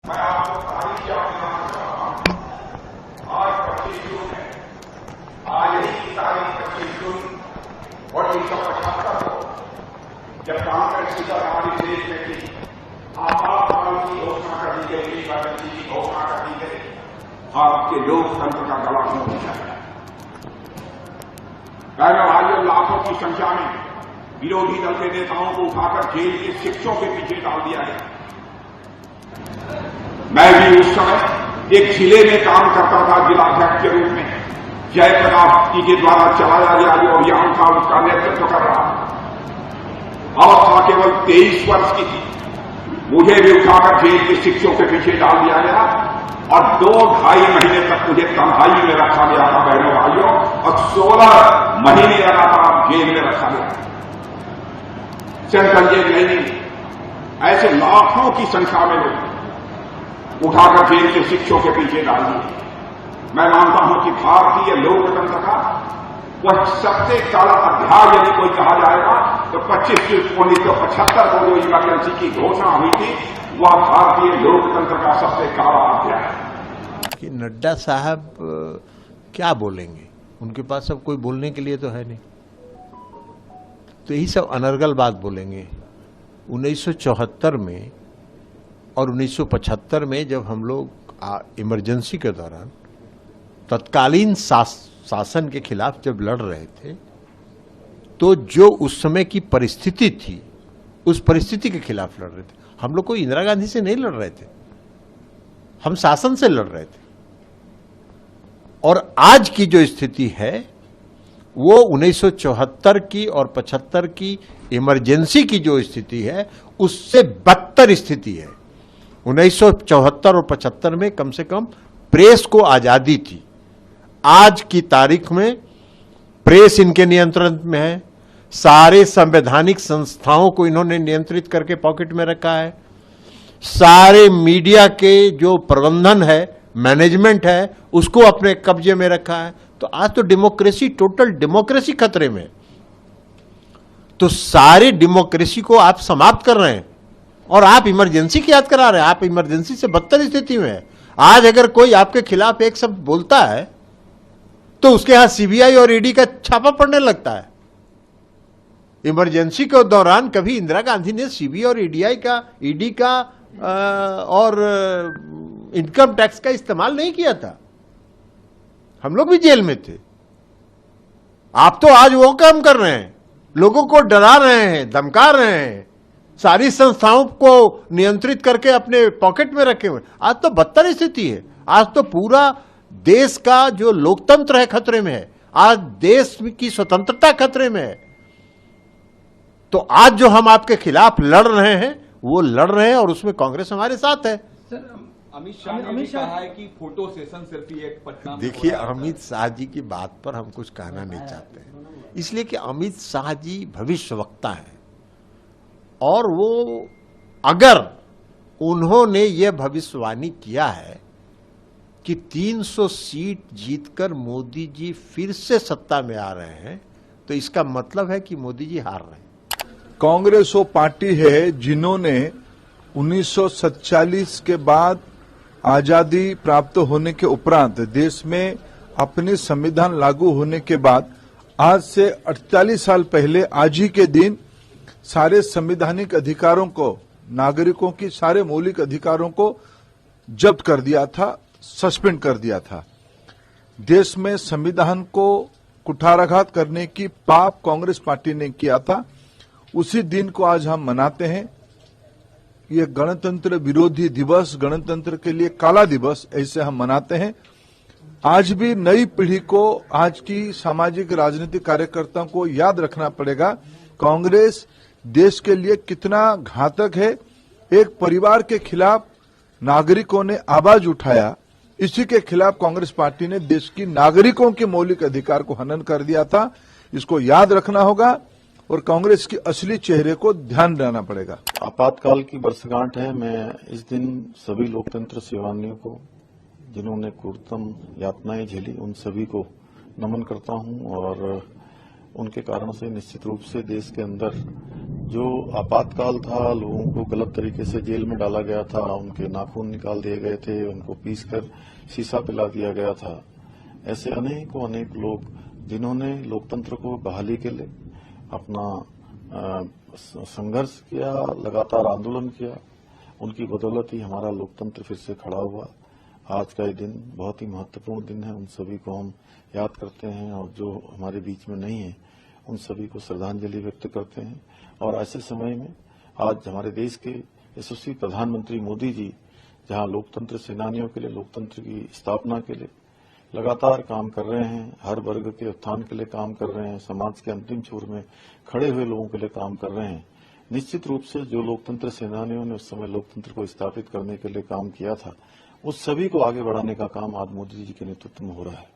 मैं आपको तारीख याद दिलाना चाहता हूं। आज 25 जून है। आज ही की तारीख 25 जून 1975 को जब कांग्रेस की सरकार इस देश में थी, आपातकाल की घोषणा कर दी गई, इमरजेंसी की घोषणा कर दी गई, आपके लोकतंत्र का गला घोट दिया गया। बहनों भाइयों, लाखों की संख्या में विरोधी दल के नेताओं को उठाकर जेल के शिक्षकों के पीछे डाल दिया गया। मैं भी उस समय एक जिले में काम करता था, जिलाध्यक्ष के रूप में। जयप्रकाश जी के द्वारा चलाया गया जो अभियान था, उसका नेतृत्व कर रहा था। अवस्था केवल 23 वर्ष की थी। मुझे भी उठाकर जेल के शिक्षकों के पीछे डाल दिया गया और 2-2.5 महीने तक मुझे तन्हाई में रखा गया था बहनों भाइयों, और 16 महीने लगातार जेल में रखा गया। सेंट्रल जेल नहीं, ऐसे लाखों की संख्या में लोग उठाकर जेल के शिक्षकों के पीछे डाल दिए। मैं मानता हूं कि भारतीय लोकतंत्र का वह सबसे काला अध्याय यदि कोई कहा जाएगा तो 25 जून 1975 को जो इमरजेंसी की घोषणा हुई थी, वह भारतीय लोकतंत्र का सबसे काला अध्याय है। कि नड्डा साहब क्या बोलेंगे, उनके पास अब कोई बोलने के लिए तो है नहीं, तो यही सब अनर्गल बात बोलेंगे। 1974 में और 1975 में जब हम लोग इमरजेंसी के दौरान तत्कालीन शासन के खिलाफ जब लड़ रहे थे, तो जो उस समय की परिस्थिति थी, उस परिस्थिति के खिलाफ लड़ रहे थे। हम लोग कोई इंदिरा गांधी से नहीं लड़ रहे थे, हम शासन से लड़ रहे थे। और आज की जो स्थिति है वो 1974 की और 75 की इमरजेंसी की जो स्थिति है उससे बदतर स्थिति है। 1974 और 75 में कम से कम प्रेस को आजादी थी। आज की तारीख में प्रेस इनके नियंत्रण में है, सारे संवैधानिक संस्थाओं को इन्होंने नियंत्रित करके पॉकेट में रखा है, सारे मीडिया के जो प्रबंधन है, मैनेजमेंट है, उसको अपने कब्जे में रखा है। तो आज तो डेमोक्रेसी, टोटल डेमोक्रेसी खतरे में। तो सारी डेमोक्रेसी को आप समाप्त कर रहे हैं और आप इमरजेंसी की याद करा रहे हैं। आप इमरजेंसी से बदतर स्थिति में है। आज अगर कोई आपके खिलाफ एक शब्द बोलता है तो उसके यहां सीबीआई और ईडी का छापा पड़ने लगता है। इमरजेंसी के दौरान कभी इंदिरा गांधी ने सीबीआई और ईडी का और इनकम टैक्स का इस्तेमाल नहीं किया था। हम लोग भी जेल में थे। आप तो आज वो काम कर रहे हैं, लोगों को डरा रहे हैं, धमका रहे हैं, सारी संस्थाओं को नियंत्रित करके अपने पॉकेट में रखे हुए। आज तो बदतर स्थिति है। आज तो पूरा देश का जो लोकतंत्र है खतरे में है। आज देश की स्वतंत्रता खतरे में है। तो आज जो हम आपके खिलाफ लड़ रहे हैं वो लड़ रहे हैं और उसमें कांग्रेस हमारे साथ है। अमित शाह ने भी कहा है कि फोटो सेशन सिर्फ एक पटना। देखिए, अमित शाह जी की बात पर हम कुछ कहना नहीं चाहते हैं, इसलिए कि अमित शाह जी भविष्यवक्ता हैं और वो अगर उन्होंने ये भविष्यवाणी किया है कि 300 सीट जीतकर मोदी जी फिर से सत्ता में आ रहे हैं, तो इसका मतलब है कि मोदी जी हार रहे हैं। कांग्रेस वो पार्टी है जिन्होंने 1947 के बाद आजादी प्राप्त होने के उपरांत देश में अपने संविधान लागू होने के बाद आज से 48 साल पहले आज ही के दिन सारे संवैधानिक अधिकारों को, नागरिकों की सारे मौलिक अधिकारों को जब्त कर दिया था, सस्पेंड कर दिया था। देश में संविधान को कुठाराघात करने की पाप कांग्रेस पार्टी ने किया था। उसी दिन को आज हम मनाते हैं। ये गणतंत्र विरोधी दिवस, गणतंत्र के लिए काला दिवस, ऐसे हम मनाते हैं। आज भी नई पीढ़ी को, आज की सामाजिक राजनीतिक कार्यकर्ताओं को याद रखना पड़ेगा कांग्रेस देश के लिए कितना घातक है। एक परिवार के खिलाफ नागरिकों ने आवाज उठाया, इसी के खिलाफ कांग्रेस पार्टी ने देश की नागरिकों के मौलिक अधिकार को हनन कर दिया था। इसको याद रखना होगा और कांग्रेस की असली चेहरे को ध्यान देना पड़ेगा। आपातकाल की वर्षगांठ है। मैं इस दिन सभी लोकतंत्र सेनानियों को, जिन्होंने क्रूरतम यातनाएं झेली, उन सभी को नमन करता हूं और उनके कारण से निश्चित रूप से देश के अंदर जो आपातकाल था, लोगों को गलत तरीके से जेल में डाला गया था, उनके नाखून निकाल दिए गए थे, उनको पीसकर शीशा पिला दिया गया था। ऐसे अनेक लोग जिन्होंने लोकतंत्र को बहाली के लिए अपना संघर्ष किया, लगातार आंदोलन किया, उनकी बदौलत ही हमारा लोकतंत्र फिर से खड़ा हुआ। आज का ये दिन बहुत ही महत्वपूर्ण दिन है। उन सभी को हम याद करते हैं और जो हमारे बीच में नहीं है उन सभी को श्रद्धांजलि व्यक्त करते हैं। और ऐसे समय में आज हमारे देश के यशस्वी प्रधानमंत्री मोदी जी जहां लोकतंत्र सेनानियों के लिए, लोकतंत्र की स्थापना के लिए लगातार काम कर रहे हैं, हर वर्ग के उत्थान के लिए काम कर रहे हैं, समाज के अंतिम छोर में खड़े हुए लोगों के लिए काम कर रहे हैं। निश्चित रूप से जो लोकतंत्र सेनानियों ने उस समय लोकतंत्र को स्थापित करने के लिए काम किया था, उस सभी को आगे बढ़ाने का काम आज मोदी जी के नेतृत्व में हो रहा है।